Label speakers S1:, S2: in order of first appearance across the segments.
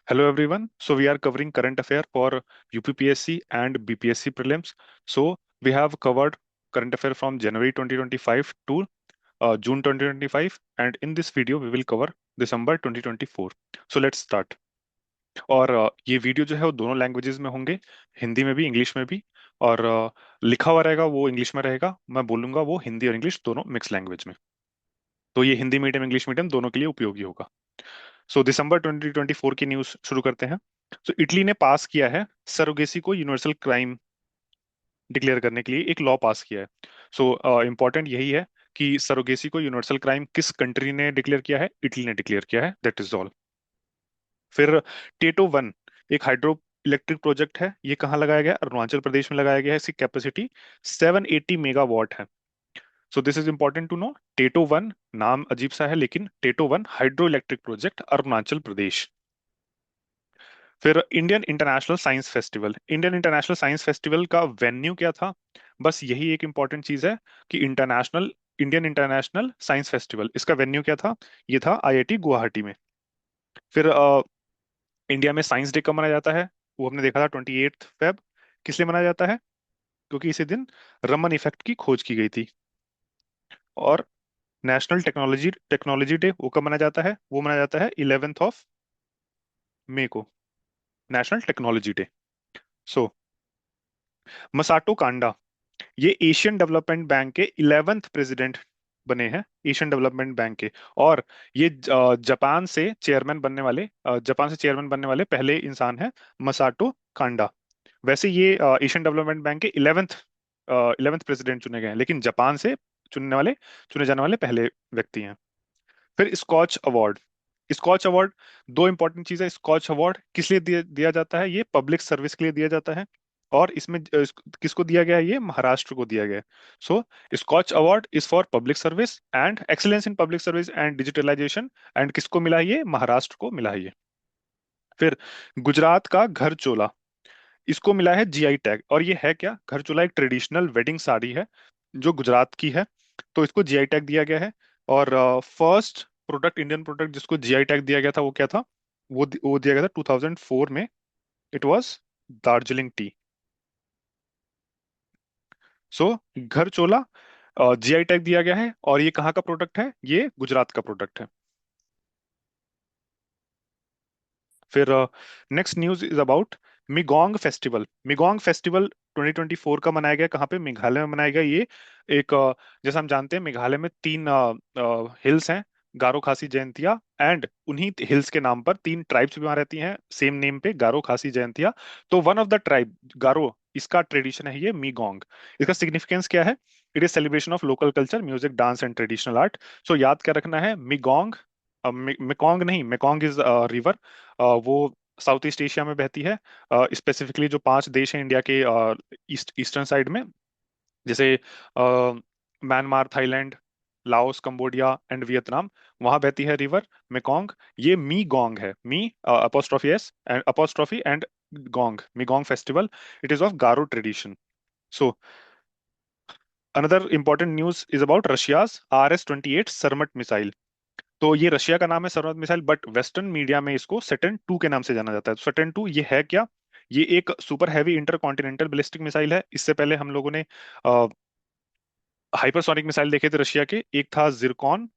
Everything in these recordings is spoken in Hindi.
S1: Hello everyone. So we are covering current affair for UPPSC and BPSC prelims. So we have covered current affair from January 2025 to June 2025, and in this video we will cover December 2024. So let's start. और ये वीडियो जो है वो दोनों लैंग्वेजेस में होंगे, हिंदी में भी इंग्लिश में भी। और लिखा हुआ रहेगा वो इंग्लिश में रहेगा, मैं बोलूंगा वो हिंदी और इंग्लिश दोनों मिक्स लैंग्वेज में। तो ये हिंदी मीडियम इंग्लिश मीडियम दोनों के लिए उपयोगी होगा। सो दिसंबर 2024 की न्यूज शुरू करते हैं। तो इटली ने पास किया है सरोगेसी को यूनिवर्सल क्राइम डिक्लेयर करने के लिए एक लॉ पास किया है। सो इंपॉर्टेंट यही है कि सरोगेसी को यूनिवर्सल क्राइम किस कंट्री ने डिक्लेयर किया है, इटली ने डिक्लेयर किया है, दैट इज ऑल। फिर टेटो वन एक हाइड्रो इलेक्ट्रिक प्रोजेक्ट है, ये कहाँ लगाया गया, अरुणाचल प्रदेश में लगाया गया है। इसकी कैपेसिटी 780 मेगावाट है। So this is important to know. Tato one नाम अजीब सा है, लेकिन Tato one hydro electric project, Arunachal Pradesh. फिर इंडियन इंटरनेशनल साइंस फेस्टिवल का वेन्यू क्या था? बस यही एक इंपॉर्टेंट चीज है कि इंडियन इंटरनेशनल साइंस फेस्टिवल, इसका वेन्यू क्या था? ये था आईआईटी गुवाहाटी में। फिर इंडिया में साइंस डे कब मनाया जाता है? वो हमने देखा था 28 फेब। किस लिए मनाया जाता है? क्योंकि इसी दिन रमन इफेक्ट की खोज की गई थी। और नेशनल टेक्नोलॉजी टेक्नोलॉजी डे वो कब मनाया जाता है? वो मनाया जाता है 11 मई को, नेशनल टेक्नोलॉजी डे। सो मसाटो कांडा, ये एशियन डेवलपमेंट बैंक के 11th प्रेसिडेंट बने हैं, एशियन डेवलपमेंट बैंक के। और ये जापान से चेयरमैन बनने वाले पहले इंसान हैं, मसाटो कांडा। वैसे ये एशियन डेवलपमेंट बैंक के 11th प्रेसिडेंट चुने गए हैं, लेकिन जापान से चुने जाने वाले पहले व्यक्ति हैं। फिर स्कॉच अवार्ड। स्कॉच अवार्ड, दो इंपॉर्टेंट चीजें। स्कॉच अवार्ड किस लिए दिया जाता है? ये पब्लिक सर्विस के लिए दिया जाता है। और इसमें किसको दिया गया है? ये महाराष्ट्र को दिया गया है। So Skoch award is for public service and excellence in public service and digitalisation. And किसको मिला है? ये महाराष्ट्र को मिला है ये। फिर गुजरात का घर चोला, इसको मिला है जीआई टैग। और ये है क्या? घर चोला एक ट्रेडिशनल वेडिंग साड़ी है जो गुजरात की है, तो इसको जीआई टैग दिया गया है। और फर्स्ट प्रोडक्ट, इंडियन प्रोडक्ट जिसको जीआई टैग दिया गया था वो क्या था? वो दिया गया था 2004 में। It was Darjeeling tea. So घर चोला जीआई टैग दिया गया है, और ये कहाँ का प्रोडक्ट है? ये गुजरात का प्रोडक्ट है। फिर next news is about Megong festival. Megong festival 2024 का मनाया गया, कहाँ पे? मेघालय में मनाया गया। ये एक जैसा हम जानते हैं मेघालय में तीन हिल्स हैं, गारो खासी जयंतिया। एंड उन्हीं हिल्स के नाम पर तीन ट्राइब्स भी वहाँ रहती हैं, सेम नेम पे, गारो खासी जयंतिया। तो one of the tribe Garo, इसका ट्रेडिशन है ये मिगोंग। इसका सिग्निफिकेंस क्या है? It is celebration of local culture, music, dance and traditional art. So याद क्या रखना है? मिगोंग, मेकोंग नहीं, मेकोंग इज रिवर। वो साउथ ईस्ट एशिया में बहती है। स्पेसिफिकली जो पांच देश हैं इंडिया के ईस्टर्न साइड में, जैसे Myanmar, Thailand, Laos, Cambodia and Vietnam, वहां बहती है रिवर मेकोंग। ये मी गोंग है, me apostrophe S and apostrophe and gong, Megong festival. It is of Garo tradition. So another important news is about Russia's RS-28 Sarmat missile. तो ये रशिया का नाम है Sarmat missile, but western media में इसको सटर्न टू के नाम से जाना जाता है। तो सटर्न टू ये है क्या? ये एक super heavy inter continental ballistic missile है। इससे पहले हम लोगों ने हाइपरसोनिक मिसाइल देखे थे रशिया के, एक था जिरकॉन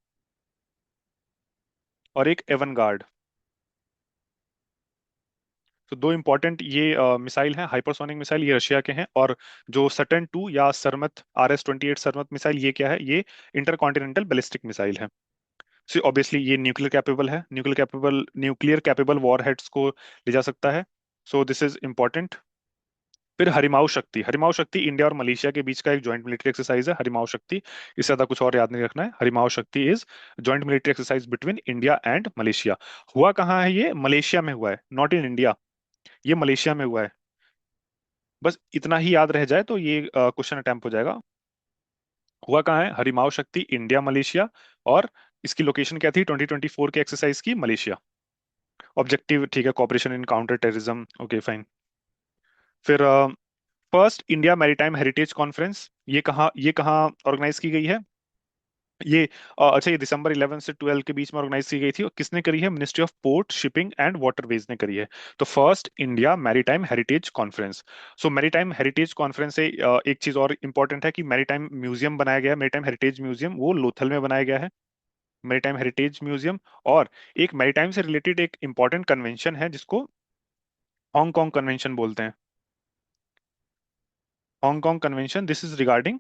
S1: और एक एवनगार्ड। तो दो इंपॉर्टेंट ये मिसाइल हैं, हाइपरसोनिक मिसाइल, ये रशिया के हैं। और जो सटर्न टू या सरमत RS-28 सरमत मिसाइल, ये क्या है? ये इंटर कॉन्टिनेंटल बैलिस्टिक मिसाइल है। सी ऑब्वियसली ये न्यूक्लियर कैपेबल है, न्यूक्लियर कैपेबल वॉर हेड्स को ले जा सकता है। So this is important. फिर हरिमाऊ शक्ति इंडिया और मलेशिया के बीच का एक जॉइंट मिलिट्री एक्सरसाइज है, हरिमाऊ शक्ति। इससे ज्यादा कुछ और याद नहीं रखना है। हरिमाऊ शक्ति is joint military exercise between India and Malaysia. हुआ कहाँ है? ये मलेशिया में हुआ है, नॉट इन इंडिया। ये मलेशिया में हुआ है। बस इतना ही याद रह जाए तो ये क्वेश्चन अटेम्प्ट हो जाएगा। हुआ कहाँ है? हरिमाऊ शक्ति इंडिया मलेशिया। और इसकी लोकेशन क्या थी 2024 के एक्सरसाइज की? मलेशिया। ऑब्जेक्टिव ठीक है, cooperation in counter terrorism, okay fine. फिर first India maritime heritage conference, ये कहाँ ऑर्गेनाइज की गई है? ये अच्छा, ये दिसंबर 11 से 12 के बीच में ऑर्गेनाइज की गई थी, और किसने करी है? Ministry of port, shipping and waterways ने करी है। तो first India maritime heritage conference. So maritime heritage conference से एक चीज और इंपॉर्टेंट है कि मैरीटाइम म्यूजियम बनाया गया है, मैरीटाइम हेरिटेज म्यूजियम, वो लोथल में बनाया गया है, मैरीटाइम हेरिटेज म्यूजियम। और एक मैरीटाइम से रिलेटेड एक इंपॉर्टेंट कन्वेंशन है जिसको हांगकांग कन्वेंशन बोलते हैं। Hong Kong convention, this is regarding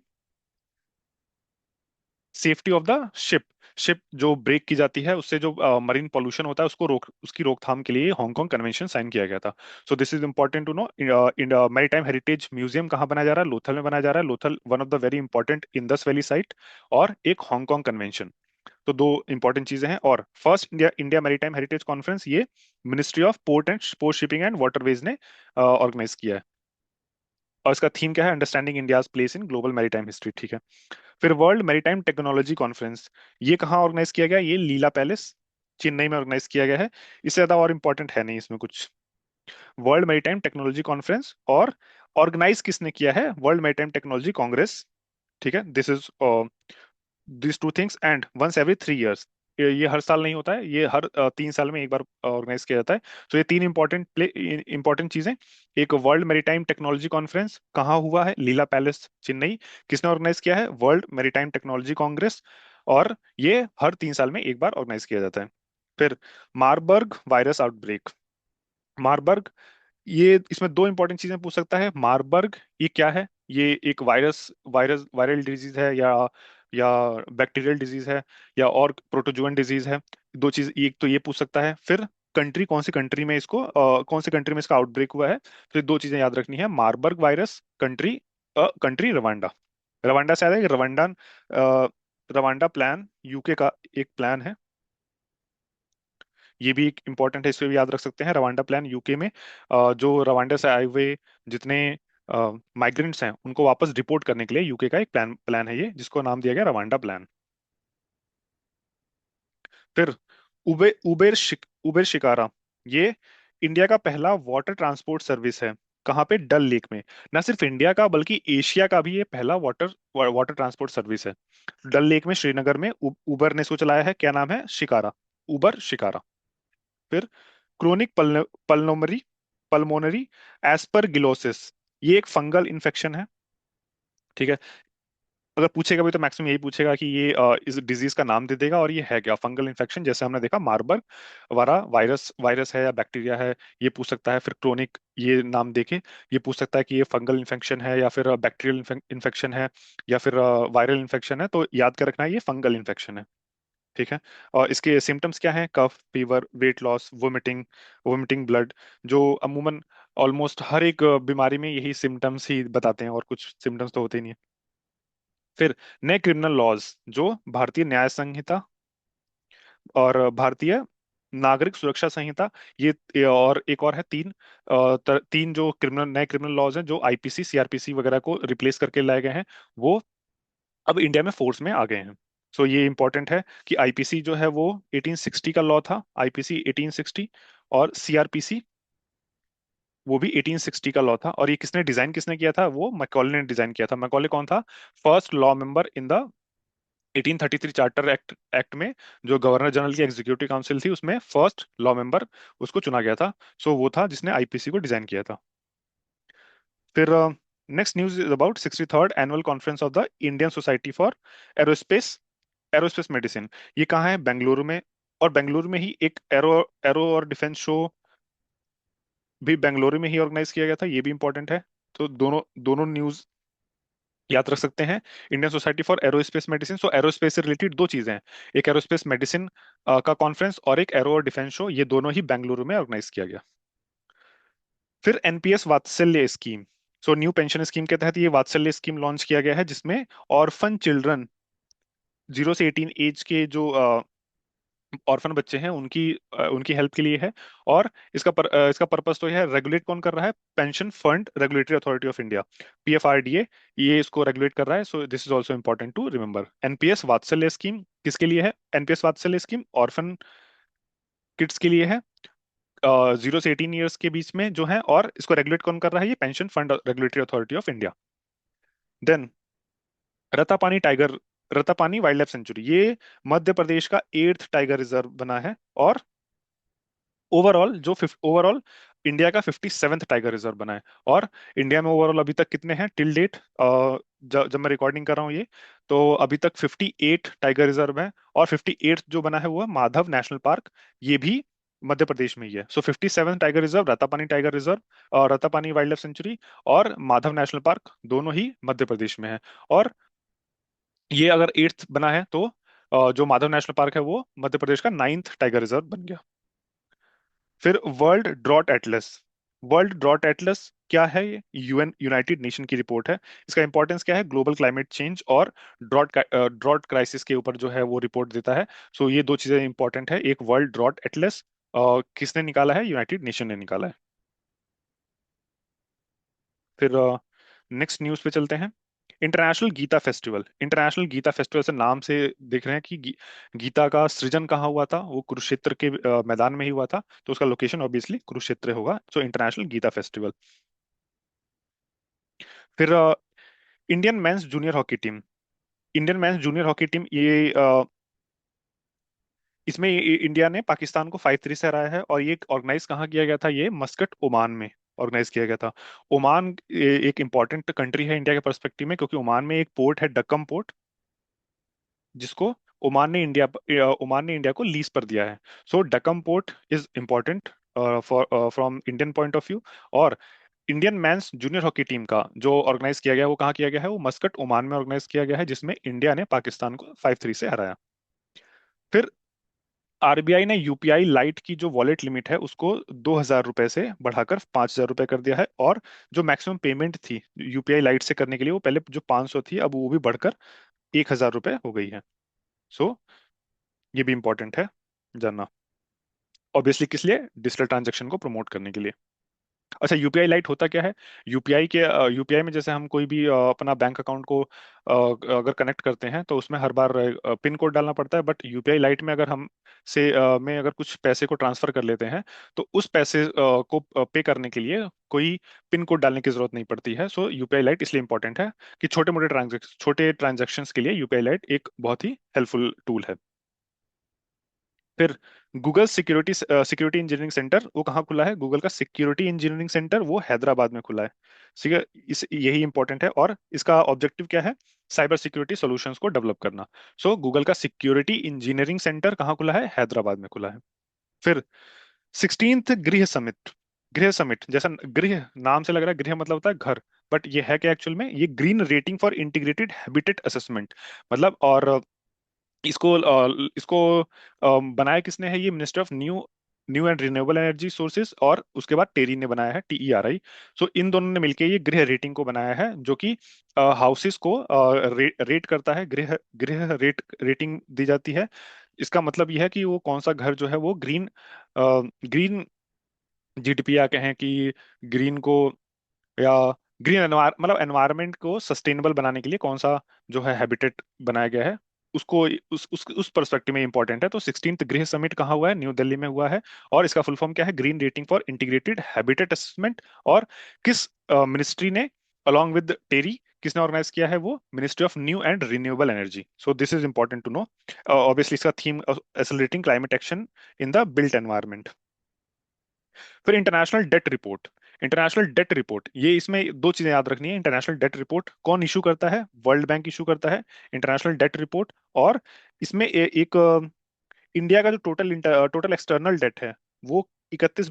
S1: safety of the ship. Ship जो ब्रेक की जाती है, उससे जो मरीन पोल्यूशन होता है उसको रोक, उसकी रोकथाम के लिए हांगकांग कन्वेंशन साइन किया गया था। So this is important to know. इन मैरीटाइम हेरिटेज म्यूजियम कहाँ बनाया जा रहा है? लोथल में बनाया जा रहा है। Lothal one of the very important Indus valley site, और एक हांगकांग कन्वेंशन। तो दो इंपॉर्टेंट चीजें हैं। और first India India maritime heritage conference, ये ministry of port shipping and waterways ने ऑर्गेनाइज किया है। और इसका थीम क्या है? Understanding India's place in global maritime history. ठीक है। फिर वर्ल्ड मैरीटाइम टेक्नोलॉजी कॉन्फ्रेंस, ये कहाँ ऑर्गेनाइज किया गया? ये लीला पैलेस, चेन्नई में ऑर्गेनाइज किया गया है। इससे ज्यादा और इंपॉर्टेंट है नहीं इसमें कुछ। वर्ल्ड मैरीटाइम टेक्नोलॉजी कॉन्फ्रेंस, और ऑर्गेनाइज किसने किया है? World maritime technology congress. ठीक है। This is this two things and once every 3 years. ये हर साल नहीं होता है, ये हर 3 साल में एक बार ऑर्गेनाइज किया जाता है। तो ये तीन इंपॉर्टेंट चीजें। एक वर्ल्ड मैरीटाइम टेक्नोलॉजी कॉन्फ्रेंस कहाँ हुआ है? लीला पैलेस, चेन्नई। किसने ऑर्गेनाइज किया है? World maritime technology Congress. और ये हर 3 साल में एक बार ऑर्गेनाइज किया जाता है। फिर मारबर्ग वायरस आउटब्रेक। मारबर्ग, ये इसमें दो इंपॉर्टेंट चीजें पूछ सकता है। मार्बर्ग ये क्या है? ये एक वायरल डिजीज है, या बैक्टीरियल डिजीज है, या और प्रोटोजुअन डिजीज है? दो चीज, एक तो ये पूछ सकता है। फिर कंट्री, कौन सी कंट्री में इसको कौन सी कंट्री में इसका आउटब्रेक हुआ है? तो ये दो चीजें याद रखनी है। Marburg virus, country, country Rwanda. Rwanda से आया है, रवांडा, रवांडा प्लान यूके का एक प्लान है। ये भी एक इम्पोर्टेंट है, इसको भी याद रख सकते हैं। रवांडा प्लान यूके में जो रवांडा से आए हुए जितने माइग्रेंट्स हैं उनको वापस रिपोर्ट करने के लिए यूके का एक प्लान प्लान है, ये जिसको नाम दिया गया रवांडा प्लान। फिर उबेर शिकारा, ये इंडिया का पहला वाटर ट्रांसपोर्ट सर्विस है। कहाँ पे? डल लेक में। ना सिर्फ इंडिया का बल्कि एशिया का भी ये पहला वाटर वाटर ट्रांसपोर्ट सर्विस है। डल लेक में, श्रीनगर में उबर ने इसको चलाया है। क्या नाम है? शिकारा, उबर शिकारा। फिर क्रोनिक पल्मोनरी पल्मोनरी एस्परगिलोसिस, ये एक फंगल इन्फेक्शन है। ठीक है। अगर पूछेगा भी तो मैक्सिमम यही पूछेगा कि ये इस डिजीज का नाम दे देगा, और ये है क्या? फंगल इन्फेक्शन, जैसे हमने देखा मार्बर्ग वारा वायरस वायरस है या बैक्टीरिया है, ये पूछ सकता है। फिर क्रोनिक, ये नाम देके ये पूछ सकता है कि ये फंगल इन्फेक्शन है या फिर बैक्टीरियल इन्फेक्शन है, या फिर वायरल इन्फेक्शन है। तो याद कर रखना है ये फंगल इन्फेक्शन है। ठीक है। और इसके सिम्टम्स क्या हैं? Cough, fever, weight loss, vomiting, vomiting blood, जो अमूमन ऑलमोस्ट हर एक बीमारी में यही सिम्टम्स ही बताते हैं, और कुछ सिम्टम्स तो होते ही नहीं है। फिर नए क्रिमिनल लॉज, जो भारतीय न्याय संहिता और भारतीय नागरिक सुरक्षा संहिता, ये और एक और है, तीन जो क्रिमिनल नए क्रिमिनल लॉज हैं जो आईपीसी सीआरपीसी वगैरह को रिप्लेस करके लाए गए हैं, वो अब इंडिया में फोर्स में आ गए हैं। सो ये इंपॉर्टेंट है कि आईपीसी जो है वो 1860 का लॉ था, आईपीसी 1860, और सीआरपीसी वो भी 1860 का लॉ था। और ये किसने किया था? वो मैकॉले ने डिजाइन किया था। मैकॉले कौन था? First law member in the 1833 charter act में, जो गवर्नर जनरल की एग्जीक्यूटिव काउंसिल थी उसमें फर्स्ट लॉ मेंबर उसको चुना गया था। सो वो था जिसने आईपीसी को डिजाइन किया था। फिर next news is about 63rd annual conference of the Indian society for aerospace aerospace medicine. ये कहाँ है? बेंगलुरु में। और बेंगलुरु में ही एक एरो एरो और डिफेंस शो भी बेंगलुरु में ही ऑर्गेनाइज किया गया था, ये भी इंपॉर्टेंट है। तो दोनों दोनों न्यूज याद रख सकते हैं। Indian society for aerospace medicine, so aerospace से रिलेटेड दो चीजें हैं, एक एरोस्पेस मेडिसिन का कॉन्फ्रेंस, और एक एरो और डिफेंस शो, ये दोनों ही बेंगलुरु में ऑर्गेनाइज किया गया। फिर NPS Vatsalya scheme, so new pension scheme के तहत ये वात्सल्य स्कीम लॉन्च किया गया है, जिसमें ऑर्फन चिल्ड्रन 0 से 18 एज के जो ऑर्फन बच्चे हैं उनकी हेल्प के लिए है। और इसका पर्पस तो यह है, रेगुलेट कौन कर रहा है? Pension fund regulatory authority of India, PFRDA, ये इसको रेगुलेट कर रहा है। So this is also important to remember. NPS Vatsalya scheme किसके लिए है? NPS Vatsalya scheme orphan kids के लिए है, 0 से 18 ईयर्स के बीच में जो है। और इसको रेगुलेट कौन कर रहा है? ये pension fund regulatory authority of India. Then Ratapani tiger Ratapani wildlife sanctuary, ये मध्य प्रदेश का 8th टाइगर रिजर्व बना है। और ओवरऑल इंडिया का 57th टाइगर रिजर्व बना है। और इंडिया में ओवरऑल अभी तक कितने हैं टिल डेट, जब मैं रिकॉर्डिंग कर रहा हूँ ये, तो अभी तक 58 टाइगर रिजर्व है। और 58th जो बना है वो है माधव नेशनल पार्क, ये भी मध्य प्रदेश में ही है। सो 57 tiger reserve, Ratapani tiger reserve और रतापानी वाइल्ड लाइफ सेंचुरी और माधव नेशनल पार्क दोनों ही मध्य प्रदेश में है। और ये अगर 8th बना है तो जो माधव नेशनल पार्क है वो मध्य प्रदेश का 9th टाइगर रिजर्व बन गया। फिर world drought atlas. World drought atlas क्या है? ये यूनाइटेड नेशन की रिपोर्ट है। इसका इंपॉर्टेंस क्या है? ग्लोबल क्लाइमेट चेंज और ड्रॉट क्राइसिस के ऊपर जो है वो रिपोर्ट देता है। सो ये दो चीजें इंपॉर्टेंट है। एक वर्ल्ड ड्रॉट एटलस किसने निकाला है? यूनाइटेड नेशन ने निकाला है। फिर नेक्स्ट न्यूज पे चलते हैं। International Gita festival. International Gita festival से नाम से देख रहे हैं कि गीता का सृजन कहाँ हुआ था? वो कुरुक्षेत्र के मैदान में ही हुआ था, तो उसका लोकेशन ऑब्वियसली कुरुक्षेत्र होगा। So international Gita festival. फिर Indian men's junior hockey team. Indian men's junior hockey team ये इसमें इंडिया ने पाकिस्तान को 5-3 से हराया है। और ये ऑर्गेनाइज कहाँ किया गया था? ये मस्कट, ओमान में ऑर्गेनाइज किया गया था। ओमान एक इंपॉर्टेंट कंट्री है इंडिया के पर्सपेक्टिव में, क्योंकि ओमान में एक पोर्ट है, डक्कम पोर्ट, जिसको ओमान ने इंडिया को लीज पर दिया है। So Duqm port is important for from Indian point of view. और Indian men's junior hockey team का जो ऑर्गेनाइज किया गया, वो कहाँ किया गया है? वो मस्कट, ओमान में ऑर्गेनाइज किया गया है, जिसमें इंडिया ने पाकिस्तान को 5-3 से हराया। फिर आरबीआई ने यूपीआई लाइट की जो वॉलेट लिमिट है उसको 2,000 रुपए से बढ़ाकर 5,000 रुपए कर दिया है। और जो मैक्सिमम पेमेंट थी यूपीआई लाइट से करने के लिए, वो पहले जो 500 थी, अब वो भी बढ़कर 1,000 रुपए हो गई है। सो ये भी इंपॉर्टेंट है जानना। ऑब्वियसली किस लिए? डिजिटल ट्रांजैक्शन को प्रमोट करने के लिए। अच्छा, यूपीआई लाइट होता क्या है? यूपीआई में जैसे हम कोई भी अपना बैंक अकाउंट को अगर कनेक्ट करते हैं तो उसमें हर बार पिन कोड डालना पड़ता है। बट यूपीआई लाइट में अगर हम में अगर कुछ पैसे को ट्रांसफर कर लेते हैं, तो उस पैसे को पे करने के लिए कोई पिन कोड डालने की जरूरत नहीं पड़ती है। सो यूपीआई लाइट इसलिए इंपॉर्टेंट है कि छोटे ट्रांजेक्शन के लिए यूपीआई लाइट एक बहुत ही हेल्पफुल टूल है। फिर गूगल सिक्योरिटी इंजीनियरिंग सेंटर वो कहाँ खुला है? गूगल का सिक्योरिटी इंजीनियरिंग सेंटर वो हैदराबाद में खुला है। ठीक है, इस यही इंपॉर्टेंट है। और इसका ऑब्जेक्टिव क्या है? साइबर सिक्योरिटी सॉल्यूशंस को डेवलप करना। सो गूगल का सिक्योरिटी इंजीनियरिंग सेंटर कहाँ खुला है? हैदराबाद में खुला है। फिर 16th गृह समिट। गृह समिट, जैसा गृह नाम से लग रहा है, गृह मतलब होता है घर, बट ये है क्या एक्चुअल में? ये green rating for integrated habitat assessment मतलब। और इसको बनाया किसने है? ये minister of new new and renewable energy sources, और उसके बाद टेरी ने बनाया है, TERI। सो इन दोनों ने मिलकर ये गृह रेटिंग को बनाया है, जो कि हाउसेस को रेट करता है। गृह गृह रेटिंग दी जाती है। इसका मतलब यह है कि वो कौन सा घर जो है वो ग्रीन GDP, या कहें कि ग्रीन को, या ग्रीन मतलब एनवायरनमेंट को सस्टेनेबल बनाने के लिए कौन सा जो है हैबिटेट बनाया गया है, उसको उस पर्सपेक्टिव में इंपॉर्टेंट है। तो 16th गृह समिट कहाँ हुआ है? न्यू दिल्ली में हुआ है। और इसका फुल फॉर्म क्या है? Green rating for integrated habitat assessment. और किस मिनिस्ट्री ने, अलॉन्ग विद टेरी, किसने ऑर्गेनाइज किया है? वो ministry of new and renewable energy. So this is important to know. Obviously इसका theme accelerating climate action in the built environment. फिर international debt report. International debt report, ये इसमें दो चीजें याद रखनी है। इंटरनेशनल डेट रिपोर्ट कौन इशू करता है? वर्ल्ड बैंक इशू करता है इंटरनेशनल डेट रिपोर्ट। और इसमें एक इंडिया का जो टोटल एक्सटर्नल डेट है वो 31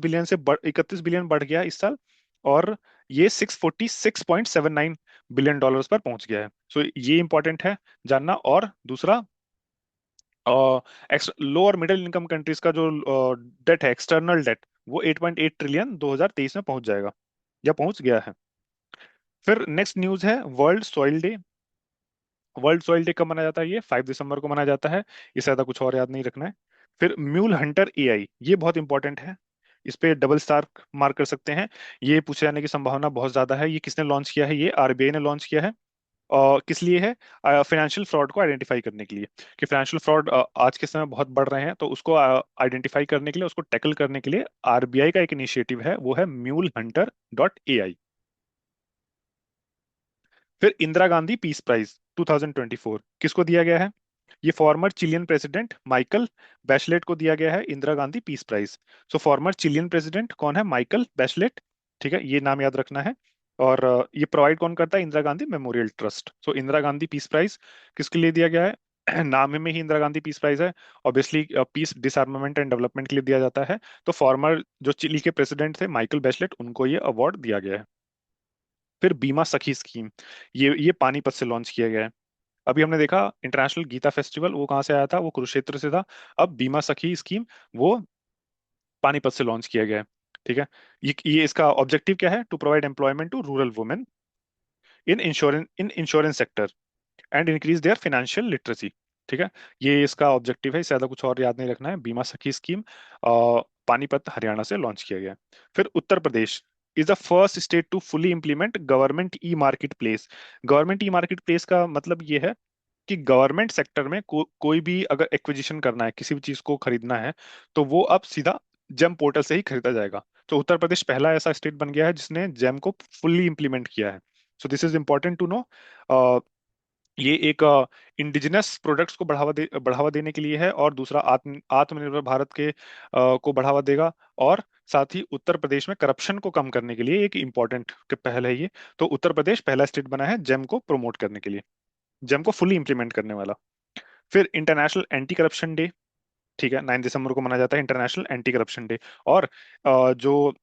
S1: बिलियन बढ़ गया इस साल। और ये 646.79 बिलियन डॉलर्स पर पहुंच गया है। सो ये इंपॉर्टेंट है जानना। और दूसरा, लो और मिडिल इनकम कंट्रीज का जो डेट है, एक्सटर्नल डेट, वो 8.8 ट्रिलियन 2023 में पहुंच जाएगा, या पहुंच गया है। फिर नेक्स्ट न्यूज है world soil day. World soil day कब मनाया जाता है? ये 5 दिसंबर को मनाया जाता है। इससे ज्यादा कुछ और याद नहीं रखना है। फिर म्यूल हंटर AI, ये बहुत इंपॉर्टेंट है। इस पे डबल स्टार मार्क कर सकते हैं। ये पूछे जाने की संभावना बहुत ज्यादा है। ये किसने लॉन्च किया है? ये आरबीआई ने लॉन्च किया है। और किस लिए है? फाइनेंशियल फ्रॉड को आइडेंटिफाई करने के लिए, कि फाइनेंशियल फ्रॉड आज के समय बहुत बढ़ रहे हैं, तो उसको आइडेंटिफाई करने के लिए, उसको टैकल करने के लिए आरबीआई का एक इनिशिएटिव है, वो है MuleHunter.ai। फिर इंदिरा गांधी पीस प्राइज। 2024 किसको दिया गया है? ये farmer Chilean president Michael Bachelet को दिया गया है इंदिरा गांधी पीस प्राइज। सो फॉर्मर चिलियन प्रेसिडेंट कौन है? Michael Bachelet. ठीक है, ये नाम याद रखना है। और ये प्रोवाइड कौन करता है? Indira Gandhi memorial trust. So Indira Gandhi peace prize किसके लिए दिया गया है? नाम में ही इंदिरा गांधी पीस प्राइज है। Obviously peace disarmament and development के लिए दिया जाता है। तो फॉर्मर जो चिली के प्रेसिडेंट थे माइकल बैचलेट, उनको ये अवार्ड दिया गया है। फिर बीमा सखी स्कीम, ये पानीपत से लॉन्च किया गया है। अभी हमने देखा इंटरनेशनल गीता फेस्टिवल, वो कहाँ से आया था? वो कुरुक्षेत्र से था। अब बीमा सखी स्कीम वो पानीपत से लॉन्च किया गया है। ठीक है, ये इसका ऑब्जेक्टिव क्या है? To provide employment to rural women in insurance sector and increase their financial literacy. ठीक है, ये इसका ऑब्जेक्टिव है, इससे ज्यादा कुछ और याद नहीं रखना है। बीमा सखी स्कीम पानीपत हरियाणा से लॉन्च किया गया है। फिर Uttar Pradesh is the first state to fully implement government e marketplace. Government e marketplace का मतलब ये है कि गवर्नमेंट सेक्टर में कोई भी अगर एक्विजिशन करना है, किसी भी चीज को खरीदना है, तो वो अब सीधा जेम पोर्टल से ही खरीदा जाएगा। तो उत्तर प्रदेश पहला ऐसा स्टेट बन गया है जिसने जेम को फुल्ली इंप्लीमेंट किया है। So this is important to know. ये एक इंडिजिनस प्रोडक्ट्स को बढ़ावा देने के लिए है, और दूसरा आत्मनिर्भर भारत को बढ़ावा देगा। और साथ ही उत्तर प्रदेश में करप्शन को कम करने के लिए एक इम्पॉर्टेंट पहल है ये। तो उत्तर प्रदेश पहला स्टेट बना है जेम को प्रमोट करने के लिए, जेम को फुली इंप्लीमेंट करने वाला। फिर इंटरनेशनल एंटी करप्शन डे, ठीक है, 9 दिसंबर को मनाया जाता है इंटरनेशनल एंटी करप्शन डे। और जो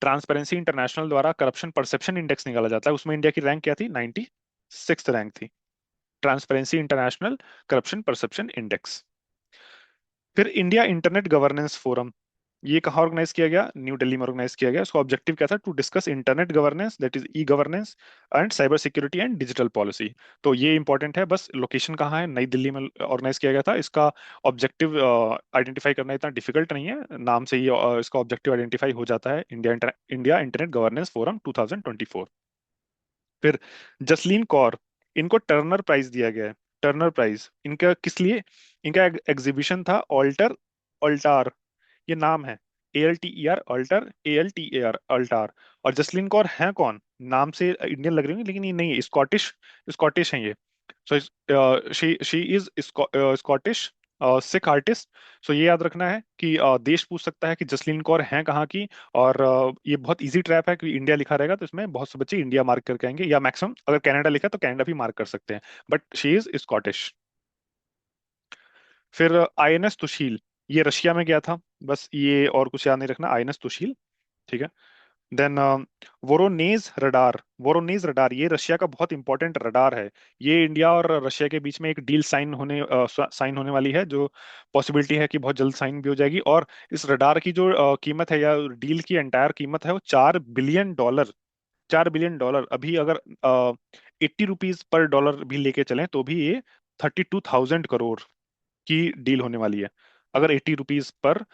S1: ट्रांसपेरेंसी इंटरनेशनल द्वारा करप्शन परसेप्शन इंडेक्स निकाला जाता है, उसमें इंडिया की रैंक क्या थी? 96 रैंक थी। Transparency international corruption perception index. फिर इंडिया इंटरनेट गवर्नेंस फोरम, ये कहाँ ऑर्गेनाइज किया गया? न्यू दिल्ली में ऑर्गेनाइज किया गया। इसका ऑब्जेक्टिव क्या था? To discuss internet governance, that is e governance and cyber security and digital policy. तो ये इंपॉर्टेंट है, बस लोकेशन कहाँ है? नई दिल्ली में ऑर्गेनाइज किया गया था। इसका ऑब्जेक्टिव आइडेंटिफाई करना इतना डिफिकल्ट नहीं है, नाम से ही इसका ऑब्जेक्टिव आइडेंटिफाई हो जाता है। India internet governance forum 2024। फिर जसलीन कौर, इनको टर्नर प्राइज दिया गया है। टर्नर प्राइज इनका किस लिए? इनका एग्जीबिशन था ऑल्टर अल्टार, ये नाम है। ALTER alter, ALTAR Alt. और जसलीन कौर हैं कौन? नाम से इंडियन लग रही है लेकिन ये नहीं है, स्कॉटिश, स्कॉटिश हैं ये। So she is Scottish Sikh artist. So ये याद रखना है कि देश पूछ सकता है कि जसलीन कौर हैं कहाँ की। और ये बहुत इजी ट्रैप है कि इंडिया लिखा रहेगा तो इसमें बहुत से बच्चे इंडिया मार्क करके आएंगे, या मैक्सिमम अगर कनाडा लिखा है तो कनाडा भी मार्क कर सकते हैं। But she is Scottish. फिर INS तुशील, ये रशिया में गया था। बस ये और कुछ याद नहीं रखना, INS तुशील। ठीक है। Then Voronezh radar, Voronezh radar ये रशिया का बहुत इंपॉर्टेंट रडार है। ये इंडिया और रशिया के बीच में एक डील साइन होने वाली है, जो पॉसिबिलिटी है कि बहुत जल्द साइन भी हो जाएगी। और इस रडार की जो कीमत है, या डील की एंटायर कीमत है, वो $4 बिलियन। $4 बिलियन। अभी अगर 80 रुपीज पर डॉलर भी लेके चलें तो भी ये 32,000 करोड़ की डील होने वाली है, अगर 80 रुपीज पर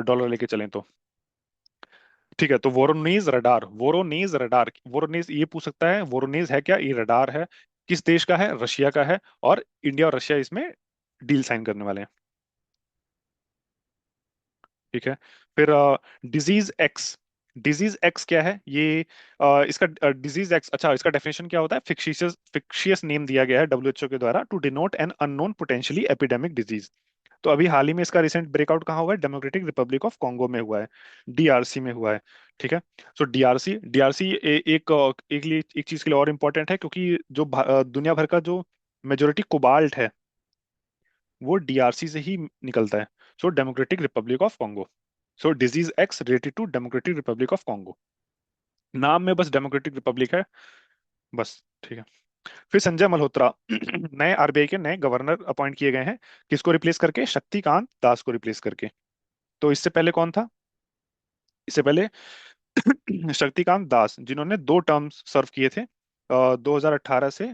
S1: डॉलर लेके चलें तो। ठीक है, तो Voronezh radar, Voronezh radar, Voronezh ये पूछ सकता है वोरोनेज है क्या? ये रडार है। किस देश का है? रशिया का है। और इंडिया और रशिया इसमें डील साइन करने वाले हैं। ठीक है। फिर डिजीज एक्स, डिजीज एक्स क्या है? ये इसका डिजीज एक्स, अच्छा, इसका डेफिनेशन क्या होता है? फिक्शियस फिक्शियस नेम दिया गया है WHO के द्वारा, to denote an unknown potentially epidemic disease. तो अभी हाल ही में इसका रिसेंट ब्रेकआउट कहाँ हुआ है? डेमोक्रेटिक रिपब्लिक ऑफ कॉन्गो में हुआ है, DRC में हुआ है। ठीक है। सो डीआरसी एक चीज के लिए और इम्पोर्टेंट है, क्योंकि जो दुनिया भर का जो मेजोरिटी कोबाल्ट है वो DRC से ही निकलता है। So Democratic Republic of Congo. So disease X related to Democratic Republic of Congo, नाम में बस डेमोक्रेटिक रिपब्लिक है, बस। ठीक है। फिर संजय मल्होत्रा नए RBI के नए गवर्नर अपॉइंट किए गए हैं। किसको रिप्लेस करके? शक्तिकांत दास को रिप्लेस करके। तो इससे पहले कौन था? इससे पहले शक्तिकांत दास, जिन्होंने 2 टर्म्स सर्व किए थे, 2018 से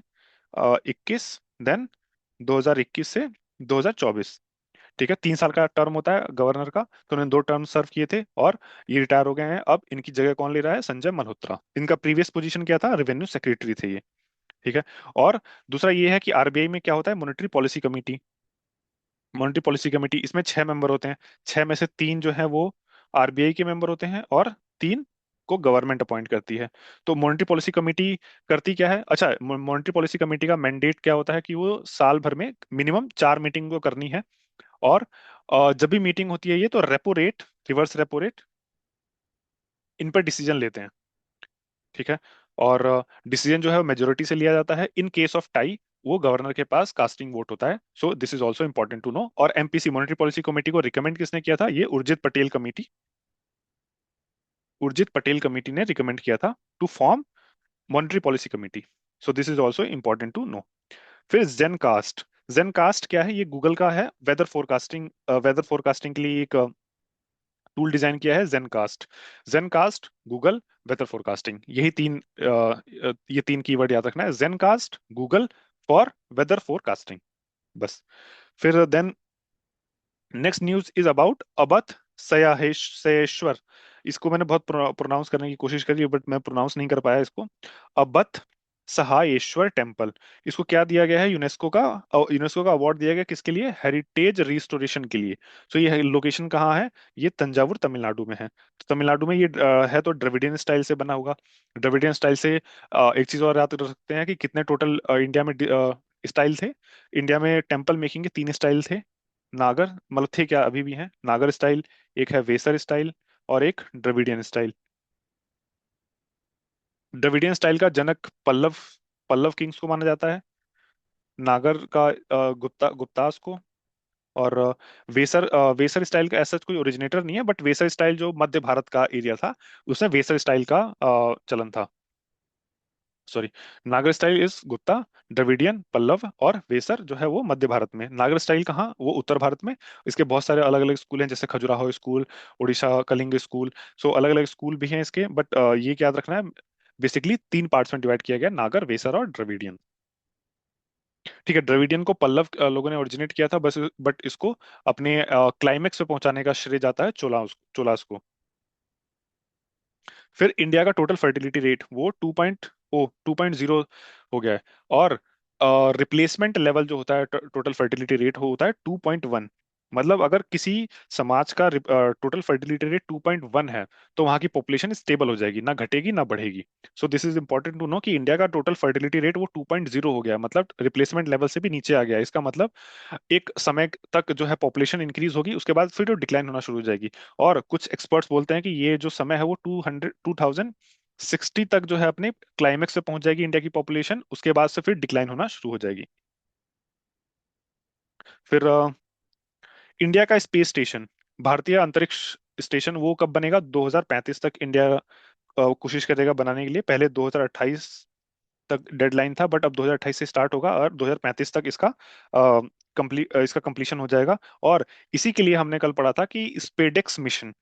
S1: 21, देन 2021 से 2024। ठीक है, 3 साल का टर्म होता है गवर्नर का, तो उन्होंने 2 टर्म सर्व किए थे और ये रिटायर हो गए हैं। अब इनकी जगह कौन ले रहा है? संजय मल्होत्रा। इनका प्रीवियस पोजीशन क्या था? रेवेन्यू सेक्रेटरी थे ये। ठीक है। और दूसरा ये है कि RBI में क्या होता है? Monetary policy committee. Monetary policy committee, इसमें 6 मेंबर होते हैं। 6 में से 3 जो है वो RBI के मेंबर होते हैं, और 3 को गवर्नमेंट अपॉइंट करती है। तो मॉनेटरी पॉलिसी कमेटी करती क्या है, अच्छा, मॉनेटरी पॉलिसी कमेटी का मैंडेट क्या होता है कि वो साल भर में मिनिमम 4 मीटिंग को करनी है। और जब भी मीटिंग होती है ये, तो repo rate, reverse repo rate, इन पर डिसीजन लेते हैं। ठीक है। और डिसीजन जो है वो मेजोरिटी से लिया जाता है। इन केस ऑफ टाई वो गवर्नर के पास कास्टिंग वोट होता है। So this is also important to know. और एमपीसी मॉनेटरी पॉलिसी कमेटी को रिकमेंड किसने किया था, ये उर्जित पटेल कमेटी, उर्जित पटेल कमेटी ने रिकमेंड किया था to form monetary policy committee. So this is also important to know. फिर जेनकास्ट। जेनकास्ट क्या है, ये गूगल का है वेदर फोरकास्टिंग, वेदर फोरकास्टिंग के लिए एक टूल डिजाइन किया है GenCast. GenCast, Google, weather forecasting, यही तीन ये तीन कीवर्ड याद रखना है, GenCast, Google, for weather forecasting, बस। फिर then next news is about Abath Sayaheshwar. इसको मैंने बहुत प्रोनाउंस करने की कोशिश करी, बट मैं प्रोनाउंस नहीं कर पाया इसको। अबत सहायेश्वर टेम्पल, इसको क्या दिया गया है, यूनेस्को का अवार्ड दिया गया, किसके लिए, हेरिटेज रिस्टोरेशन के लिए। तो ये लोकेशन कहाँ है, ये तंजावुर तमिलनाडु में है। तो तमिलनाडु में ये है, तो द्रविडियन स्टाइल से बना होगा। द्रविडियन स्टाइल से एक चीज और याद रख सकते हैं कि कितने टोटल इंडिया में स्टाइल थे। इंडिया में टेम्पल मेकिंग के 3 स्टाइल थे। नागर, मतलब थे क्या, अभी भी हैं, नागर स्टाइल, एक है वेसर स्टाइल, और एक द्रविडियन स्टाइल। द्रविडियन स्टाइल का जनक पल्लव, पल्लव किंग्स को माना जाता है। नागर का गुप्तास को। और वेसर स्टाइल का ऐसा कोई ओरिजिनेटर नहीं है, बट वेसर स्टाइल जो मध्य भारत का एरिया था, उसमें वेसर स्टाइल का चलन था। Sorry, Nagar style is Gupta, Dravidian Pallava, और वेसर जो है वो मध्य भारत में। नागर स्टाइल कहाँ, वो उत्तर भारत में। इसके बहुत सारे अलग अलग स्कूल हैं, जैसे खजुराहो स्कूल, उड़ीसा कलिंग स्कूल। सो अलग अलग स्कूल भी हैं इसके, बट ये क्या याद रखना है, बेसिकली 3 पार्ट्स में डिवाइड किया गया, नागर, वेसर और द्रविडियन। ठीक है, द्रविडियन को पल्लव लोगों ने ओरिजिनेट किया था, बस, बट इसको अपने क्लाइमेक्स पे पहुंचाने का श्रेय जाता है चोलास को। फिर इंडिया का टोटल फर्टिलिटी रेट वो 2.0 हो गया है। और रिप्लेसमेंट लेवल जो होता है, टोटल फर्टिलिटी रेट होता है 2.1। मतलब अगर किसी समाज का टोटल फर्टिलिटी रेट 2.1 है, तो वहां की पॉपुलेशन स्टेबल हो जाएगी, ना घटेगी ना बढ़ेगी। So this is important to know कि इंडिया का टोटल फर्टिलिटी रेट वो 2.0 हो गया, मतलब रिप्लेसमेंट लेवल से भी नीचे आ गया। इसका मतलब एक समय तक जो है पॉपुलेशन इंक्रीज होगी, उसके बाद फिर वो डिक्लाइन होना शुरू हो जाएगी। और कुछ एक्सपर्ट्स बोलते हैं कि ये जो समय है वो 2060 तक जो है अपने क्लाइमेक्स पे पहुंच जाएगी इंडिया की पॉपुलेशन, उसके बाद से फिर डिक्लाइन होना शुरू हो जाएगी। फिर इंडिया का स्पेस स्टेशन, भारतीय अंतरिक्ष स्टेशन, वो कब बनेगा, 2035 तक इंडिया कोशिश करेगा बनाने के लिए। पहले 2028 तक डेडलाइन था, बट अब 2028 से स्टार्ट होगा, और 2035 तक इसका कंप्लीशन हो जाएगा। और इसी के लिए हमने कल पढ़ा था कि स्पेडेक्स मिशन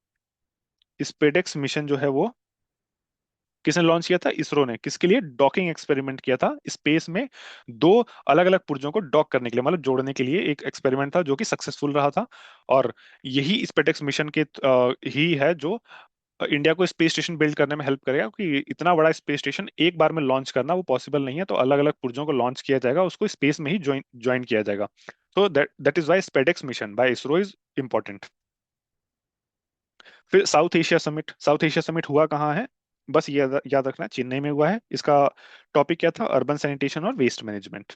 S1: जो है वो किसने लॉन्च किया था, इसरो ने, किसके लिए, डॉकिंग एक्सपेरिमेंट किया था स्पेस में। दो अलग अलग पुर्जों को डॉक करने के लिए, मतलब जोड़ने के लिए एक एक्सपेरिमेंट था, जो कि सक्सेसफुल रहा था। और यही स्पेडेक्स मिशन के ही है जो इंडिया को स्पेस स्टेशन बिल्ड करने में हेल्प करेगा, क्योंकि इतना बड़ा स्पेस स्टेशन एक बार में लॉन्च करना वो पॉसिबल नहीं है। तो अलग अलग पुर्जों को लॉन्च किया जाएगा, उसको स्पेस में ही ज्वाइन ज्वाइन किया जाएगा। तो that is why SpaDeX mission by ISRO is important. फिर साउथ एशिया समिट हुआ कहाँ है, बस ये याद रखना, चेन्नई में हुआ है। इसका टॉपिक क्या था, अर्बन सैनिटेशन और वेस्ट मैनेजमेंट।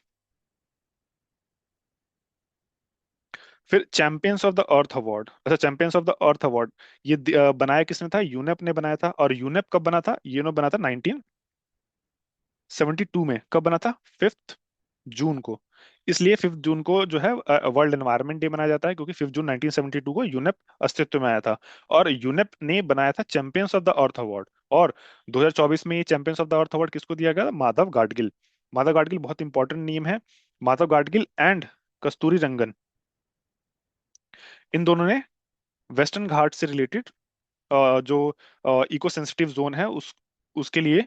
S1: फिर champions of the earth award, अच्छा, champions of the earth award, ये बनाया किसने था, यूनेप ने बनाया था। और यूनेप कब बना था, यूनेप बना था 1972 में। कब बना था, 5 जून को। इसलिए 5 जून को जो है वर्ल्ड एनवायरनमेंट डे मनाया जाता है, क्योंकि 5 जून 1972 को यूनेप अस्तित्व में आया था। और यूनेप ने बनाया था champions of the earth award. और 2024 में ये champions of the earth award किसको दिया गया, माधव गाडगिल। माधव गाडगिल बहुत इंपॉर्टेंट नेम है। माधव गाडगिल एंड कस्तूरी रंगन, इन दोनों ने वेस्टर्न घाट से रिलेटेड जो इको सेंसिटिव जोन है उसके लिए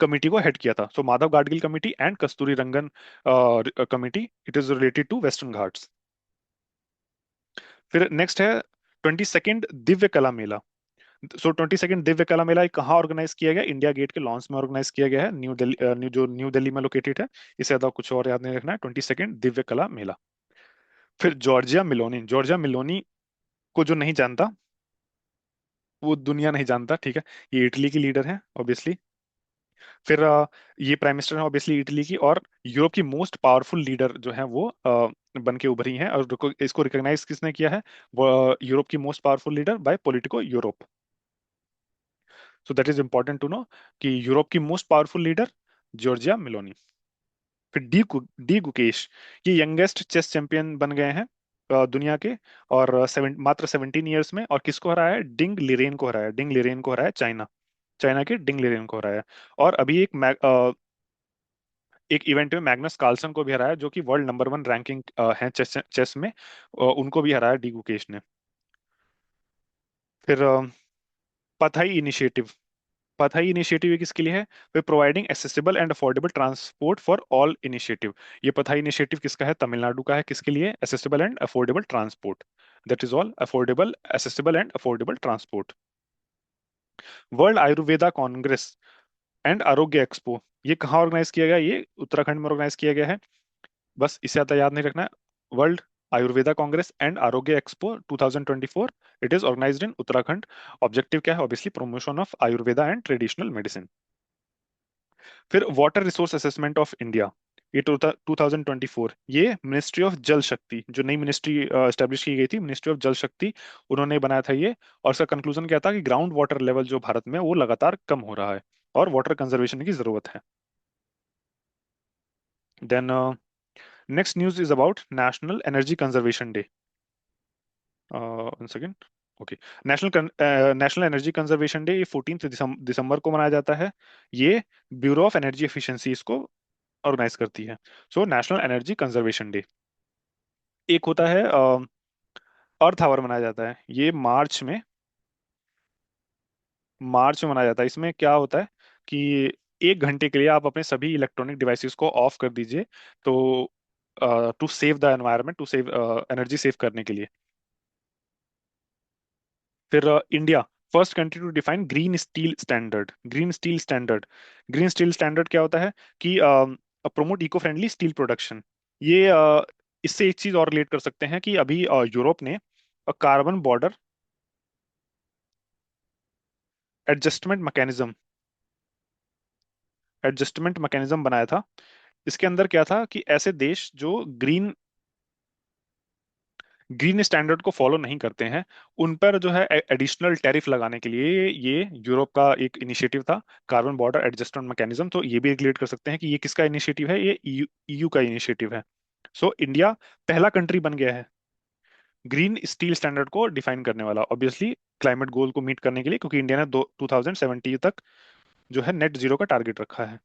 S1: कमिटी को हेड किया था। So Madhav Gadgil committee and Kasturi Rangan committee, it is related to western Ghats. फिर नेक्स्ट है 22nd दिव्य कला मेला। सो 22nd दिव्य कला मेला कहाँ ऑर्गेनाइज किया गया, इंडिया गेट के लॉन्स में ऑर्गेनाइज किया गया है, न्यू दिल्ली, जो न्यू दिल्ली में लोकेटेड है। इससे ज्यादा कुछ और याद नहीं रखना है, 22nd दिव्य कला मेला। फिर जॉर्जिया मिलोनी, जॉर्जिया मिलोनी को जो नहीं जानता, वो दुनिया नहीं जानता, ठीक है। ये इटली की लीडर है ऑब्वियसली। फिर ये प्राइम मिनिस्टर है ऑब्वियसली इटली की, और यूरोप की मोस्ट पावरफुल लीडर जो है वो बन के उभरी हैं, और इसको रिकॉग्नाइज किसने किया है? वो यूरोप की most powerful leader by Politico Europe. So that is important to know कि यूरोप की most powerful leader Giorgia Meloni. फिर डी गुकेश, ये यंगेस्ट चेस चैंपियन बन गए हैं दुनिया के, और मात्र 17 ईयर्स में। और किसको हराया है? डिंग लिरेन को हराया है। डिंग लिरेन को हराया है, चाइना। चाइना के डिंग लिरेन को हराया है। और अभी एक इवेंट में मैग्नस कार्लसन को भी हराया, जो कि वर्ल्ड नंबर 1 रैंकिंग है चेस चेस में। उनको भी हराया डी गुकेश ने। फिर पथाई इनिशिएटिव। पथाई इनिशिएटिव ये किसके लिए है? Way providing accessible and affordable transport for all initiative. ये पथाई इनिशिएटिव किसका है? तमिलनाडु का है। किसके लिए? Accessible and affordable transport. That is all, affordable, accessible and affordable transport. World Ayurveda congress and Arogya expo, ये कहाँ ऑर्गेनाइज किया गया? ये उत्तराखंड में ऑर्गेनाइज किया गया है। बस इससे ज्यादा याद नहीं रखना है। World Ayurveda congress and Arogya expo 2024, it is organised in Uttarakhand. Objective क्या है? Obviously promotion of Ayurveda and traditional medicine. फिर water resource assessment of India, ये 2024, ये मिनिस्ट्री ऑफ जल शक्ति, जो नई मिनिस्ट्री स्टैब्लिश की गई थी, मिनिस्ट्री ऑफ जल शक्ति, उन्होंने बनाया था ये। और इसका कंक्लूजन क्या था? कि ग्राउंड वाटर लेवल जो भारत में है, वो लगातार कम हो रहा है और वाटर कंजर्वेशन की जरूरत है। Then next news is about national energy conservation day. One second. Okay. National energy conservation day ये 14 दिसंबर को मनाया जाता है। ये ब्यूरो ऑफ एनर्जी एफिशिएंसी इसको ऑर्गेनाइज करती है। So national energy conservation day. एक होता है अर्थ आवर, मनाया जाता है ये मार्च में मनाया जाता है। इसमें क्या होता है कि 1 घंटे के लिए आप अपने सभी इलेक्ट्रॉनिक डिवाइसेस को ऑफ कर दीजिए, तो to save the environment, to save energy save करने के लिए। फिर India first country to define green steel standard. Green steel standard, green steel standard क्या होता है? कि promote eco friendly steel production. ये इससे एक चीज और रिलेट कर सकते हैं कि अभी यूरोप ने कार्बन बॉर्डर एडजस्टमेंट मैकेनिज्म बनाया था। इसके अंदर क्या था कि ऐसे देश जो ग्रीन ग्रीन स्टैंडर्ड को फॉलो नहीं करते हैं, उन पर जो है एडिशनल टैरिफ लगाने के लिए ये यूरोप का एक इनिशिएटिव था, कार्बन बॉर्डर एडजस्टमेंट मैकेनिज्म। तो ये भी रिलेट कर सकते हैं कि ये किसका इनिशिएटिव है? ये ईयू का इनिशिएटिव है। सो इंडिया पहला कंट्री बन गया है ग्रीन स्टील स्टैंडर्ड को डिफाइन करने वाला, ऑब्वियसली क्लाइमेट गोल को मीट करने के लिए, क्योंकि इंडिया ने 2070 तक जो है नेट जीरो का टारगेट रखा है।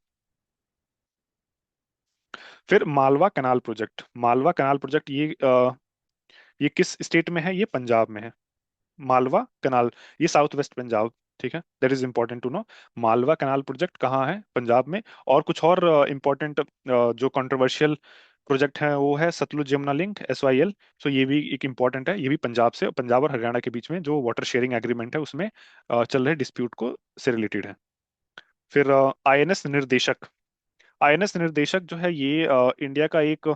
S1: फिर Malwa canal project. Malwa canal project ये किस स्टेट में है? ये पंजाब में है। मालवा कनाल, ये साउथ वेस्ट पंजाब, ठीक है। That is important to know. Malwa canal project कहाँ है? पंजाब में। और कुछ और इंपॉर्टेंट जो कंट्रोवर्शियल प्रोजेक्ट है वो है सतलुज यमुना लिंक, SYL। सो ये भी एक इंपॉर्टेंट है। ये भी पंजाब और हरियाणा के बीच में जो वाटर शेयरिंग एग्रीमेंट है उसमें चल रहे डिस्प्यूट को से रिलेटेड है। फिर INS निर्देशक जो है ये इंडिया का एक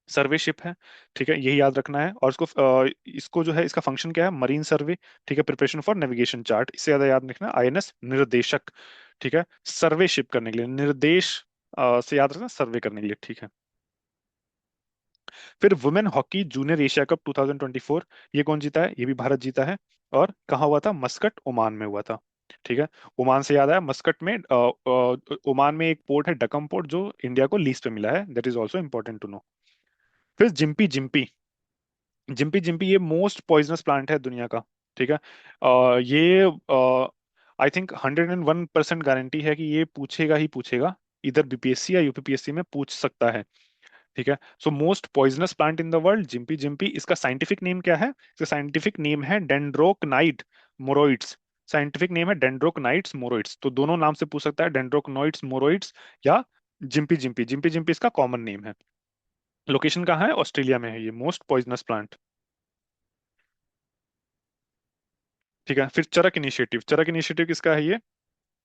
S1: सर्वे शिप है, ठीक है। यही याद रखना है। और इसको जो है इसका फंक्शन क्या है? मरीन सर्वे, ठीक है, प्रिपरेशन फॉर नेविगेशन चार्ट। इससे ज्यादा याद रखना INS निर्देशक, ठीक है, सर्वे शिप करने के लिए। निर्देश से याद रखना, सर्वे करने के लिए, ठीक है। फिर women hockey junior Asia cup 2024, ये कौन जीता है? ये भी भारत जीता है। और कहाँ हुआ था? मस्कट, ओमान में हुआ था, ठीक है। ओमान से याद आया, मस्कट में ओमान में एक पोर्ट है डकम पोर्ट, जो इंडिया को लीज पे मिला है। That is also important to know. फिर जिम्पी जिम्पी, जिम्पी जिम्पी ये मोस्ट पॉइजनस प्लांट है दुनिया का, ठीक है। ये आई थिंक 101% गारंटी है कि ये पूछेगा ही पूछेगा, इधर BPSC या UPPSC में पूछ सकता है, ठीक है। So most poisonous plant in the world, gympie gympie. इसका साइंटिफिक नेम क्या है? इसका साइंटिफिक नेम है डेंड्रोकनाइट मोरोइड्स। साइंटिफिक नेम है डेंड्रोकनाइट्स मोरोइड्स। तो दोनों नाम से पूछ सकता है, डेंड्रोकनोइड्स मोरोइड्स या जिम्पी जिम्पी। जिम्पी जिम्पी इसका कॉमन नेम है। लोकेशन कहाँ है? ऑस्ट्रेलिया में है ये मोस्ट पॉइजनस प्लांट, ठीक है। फिर चरक इनिशिएटिव, चरक इनिशिएटिव किसका है? ये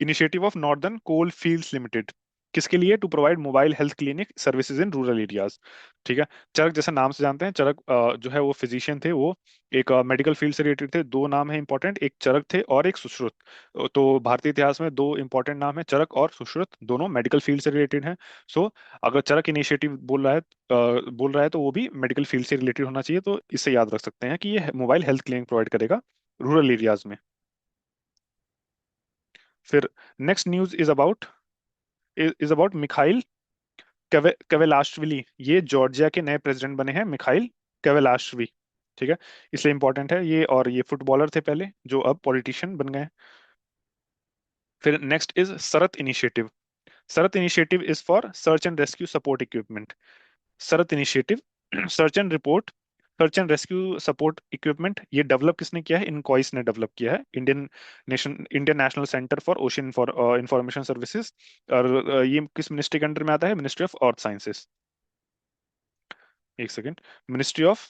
S1: initiative of northern coal fields limited. किसके लिए? To provide mobile health clinic services in rural areas. ठीक है। चरक जैसे नाम से जानते हैं, चरक जो है वो फिजिशियन थे, वो एक मेडिकल फील्ड से रिलेटेड थे। दो नाम है इंपॉर्टेंट, एक चरक थे और एक सुश्रुत। तो भारतीय इतिहास में दो इंपॉर्टेंट नाम है, चरक और सुश्रुत, दोनों मेडिकल फील्ड से रिलेटेड हैं। सो अगर चरक इनिशिएटिव बोल रहा है तो वो भी मेडिकल फील्ड से रिलेटेड होना चाहिए। तो इससे याद रख सकते हैं कि ये मोबाइल हेल्थ क्लिनिक प्रोवाइड करेगा रूरल एरियाज में। फिर next news is about Mikheil Kavelashvili. ये जॉर्जिया के नए प्रेसिडेंट बने हैं, मिखाइल कवेलाश्वी। ठीक है, इसलिए इंपॉर्टेंट है ये। और ये फुटबॉलर थे पहले, जो अब पॉलिटिशियन बन गए हैं। फिर next is SARAT initiative. SARAT initiative is for search and rescue support equipment. SARAT initiative search and report search and rescue support equipment, ये डेवलप किसने किया है? इनकॉइस ने डेवलप किया है, Indian national centre for ocean for information services. और ये किस मिनिस्ट्री के अंडर में आता है? Ministry of earth sciences. एक second, ministry of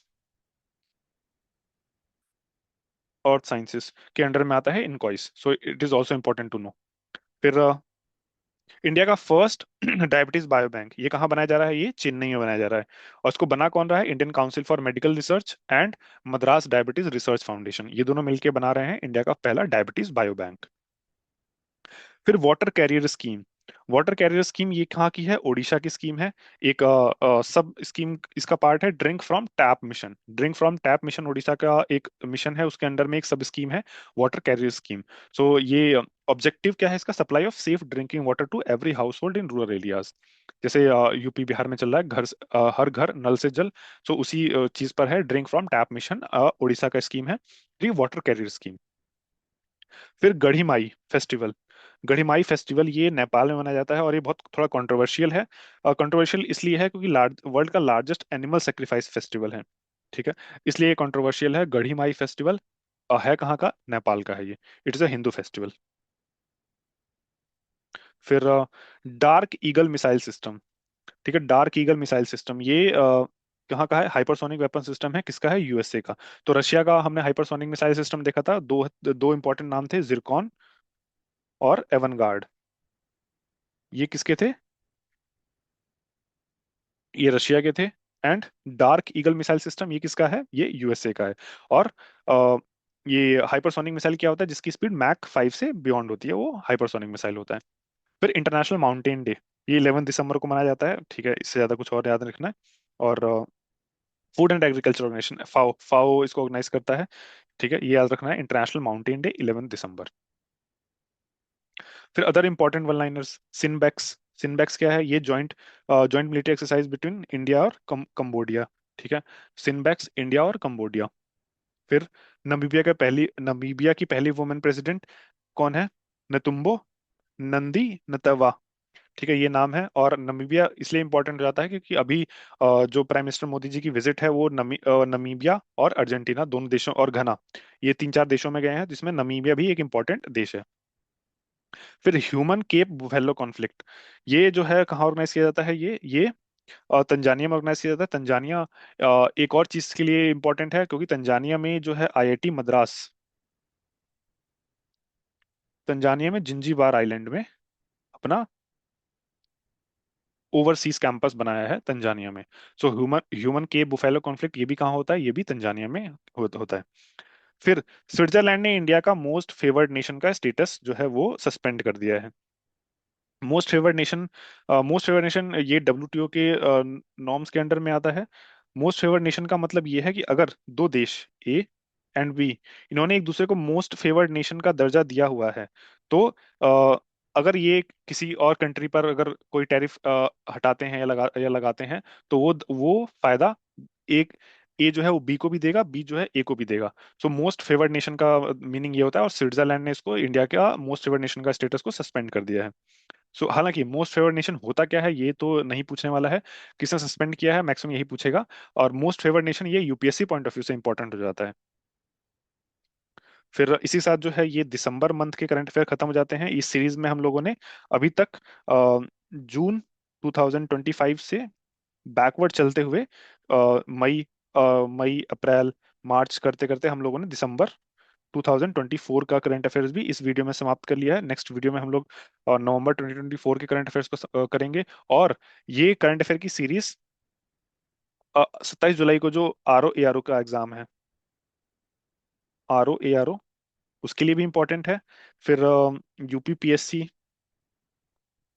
S1: earth sciences के अंडर में आता है INCOIS. So it is also important to know. फिर इंडिया का फर्स्ट डायबिटीज बायो बैंक, ये कहाँ बनाया जा रहा है? ये चेन्नई में बनाया जा रहा है। और इसको बना कौन रहा है? Indian council for medical research and Madras diabetes research foundation, ये दोनों मिलकर बना रहे हैं इंडिया का पहला डायबिटीज बायो बैंक। फिर water career scheme. Water career scheme ये कहाँ की है? ओडिशा की स्कीम है। एक सब स्कीम इसका पार्ट है drink from tap mission. Drink from tap mission Odisha का एक मिशन है, उसके अंडर में एक सब स्कीम है वाटर कैरियर स्कीम। सो ये ऑब्जेक्टिव क्या है इसका? Supply of safe drinking water to every household in rural areas. जैसे यूपी बिहार में चल रहा है हर घर नल से जल। सो उसी चीज पर है drink from tap mission, Odisha का स्कीम है, ये वाटर कैरियर स्कीम। फिर गढ़ी माई फेस्टिवल। गढ़ी माई फेस्टिवल ये नेपाल में मनाया जाता है, और ये बहुत थोड़ा कंट्रोवर्शियल है। कंट्रोवर्शियल इसलिए है क्योंकि वर्ल्ड का लार्जेस्ट एनिमल सेक्रीफाइस फेस्टिवल है। ठीक है, इसलिए ये कंट्रोवर्शियल है। गढ़ी माई फेस्टिवल है कहाँ का? नेपाल का है ये। It is a Hindu festival. फिर डार्क ईगल मिसाइल सिस्टम। ठीक है, डार्क ईगल मिसाइल सिस्टम ये कहाँ का है? हाइपरसोनिक वेपन सिस्टम है, किसका है? यूएसए का। तो रशिया का हमने हाइपरसोनिक मिसाइल सिस्टम देखा था, दो दो इंपॉर्टेंट नाम थे, जिरकॉन और एवनगार्ड। ये किसके थे? ये रशिया के थे। And dark eagle missile system ये किसका है? ये यूएसए का है। और अ, ये हाइपरसोनिक मिसाइल क्या होता है? जिसकी स्पीड मैक 5 से बियॉन्ड होती है, वो हाइपरसोनिक मिसाइल होता है। फिर इंटरनेशनल माउंटेन डे, ये 11 दिसंबर को मनाया जाता है। ठीक है, इससे ज्यादा कुछ और याद रखना है। और फूड एंड एग्रीकल्चर ऑर्गेनाइजेशन फाओ फाओ इसको ऑर्गेनाइज करता है। ठीक है, ये याद रखना है, इंटरनेशनल माउंटेन डे 11 दिसंबर। फिर अदर इंपॉर्टेंट वन लाइनर्स, सिनबेक्स। सिनबेक्स क्या है? ये joint joint military exercise between India और कंबोडिया। ठीक है, सिनबेक्स इंडिया और कंबोडिया। फिर नमीबिया की पहली वुमेन प्रेसिडेंट कौन है? नतुम्बो नंदी नतवा। ठीक है, ये नाम है। और नमीबिया इसलिए इंपॉर्टेंट हो जाता है क्योंकि अभी जो प्राइम मिनिस्टर मोदी जी की विजिट है वो नमीबिया और अर्जेंटीना दोनों देशों और घना, ये तीन चार देशों में गए हैं, जिसमें नमीबिया भी एक इंपॉर्टेंट देश है। फिर ह्यूमन केप बुफेलो कॉन्फ्लिक्ट, ये जो है कहाँ ऑर्गेनाइज किया जाता है? ये तंजानिया में ऑर्गेनाइज किया जाता है। तंजानिया एक और चीज के लिए इंपॉर्टेंट है, क्योंकि तंजानिया में जो है आईआईटी मद्रास, तंजानिया में जिंजीबार आइलैंड में अपना ओवरसीज कैंपस बनाया है तंजानिया में। सो ह्यूमन ह्यूमन के बुफेलो कॉन्फ्लिक्ट ये भी कहाँ होता है? ये भी तंजानिया में होता है। फिर स्विट्जरलैंड ने इंडिया का मोस्ट फेवर्ड नेशन का स्टेटस जो है वो सस्पेंड कर दिया है। मोस्ट फेवर्ड नेशन ये डब्ल्यूटीओ के नॉर्म्स के अंडर में आता है। मोस्ट फेवर्ड नेशन का मतलब ये है कि अगर दो देश ए एंड बी, इन्होंने एक दूसरे को मोस्ट फेवर्ड नेशन का दर्जा दिया हुआ है, तो अगर ये किसी और कंट्री पर अगर कोई टैरिफ हटाते हैं या लगाते हैं, तो वो फायदा एक ए जो है वो बी को भी देगा, बी जो है ए को भी देगा। सो मोस्ट फेवर्ड नेशन का मीनिंग ये होता है, और स्विट्जरलैंड ने इसको इंडिया का मोस्ट फेवर्ड नेशन का स्टेटस को सस्पेंड कर दिया है। सो हालांकि मोस्ट फेवर्ड नेशन होता क्या है ये तो नहीं पूछने वाला है, किसने सस्पेंड किया है मैक्सिमम यही पूछेगा। और मोस्ट फेवर्ड नेशन ये यूपीएससी पॉइंट ऑफ व्यू से इंपॉर्टेंट हो जाता है। फिर इसी साथ जो है ये दिसंबर मंथ के करंट अफेयर खत्म हो जाते हैं। इस सीरीज में हम लोगों ने अभी तक जून 2025 से बैकवर्ड चलते हुए मई अप्रैल मार्च करते करते हम लोगों ने दिसंबर 2024 का करंट अफेयर्स भी इस वीडियो में समाप्त कर लिया है। नेक्स्ट वीडियो में हम लोग नवंबर 2024 के करंट अफेयर्स को करेंगे। और ये करंट अफेयर की सीरीज 27 जुलाई को जो RO ARO का एग्जाम है, RO ARO, उसके लिए भी इम्पोर्टेंट है। फिर UPPSC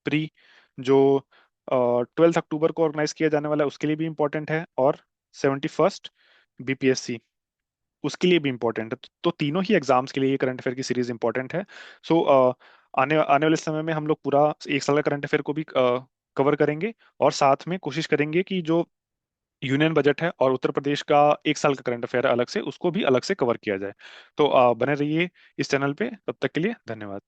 S1: प्री, जो 12 अक्टूबर को ऑर्गेनाइज किया जाने वाला है, उसके लिए भी इम्पोर्टेंट है। और 71st BPSC, उसके लिए भी इम्पोर्टेंट है। तो तीनों ही एग्जाम्स के लिए ये करंट अफेयर की सीरीज इंपॉर्टेंट है। सो आने आने वाले समय में हम लोग पूरा एक साल का करंट अफेयर को भी कवर करेंगे, और साथ में कोशिश करेंगे कि जो यूनियन बजट है और उत्तर प्रदेश का एक साल का करंट अफेयर अलग से, उसको भी अलग से कवर किया जाए। तो बने रहिए इस चैनल पे, तब तक के लिए धन्यवाद।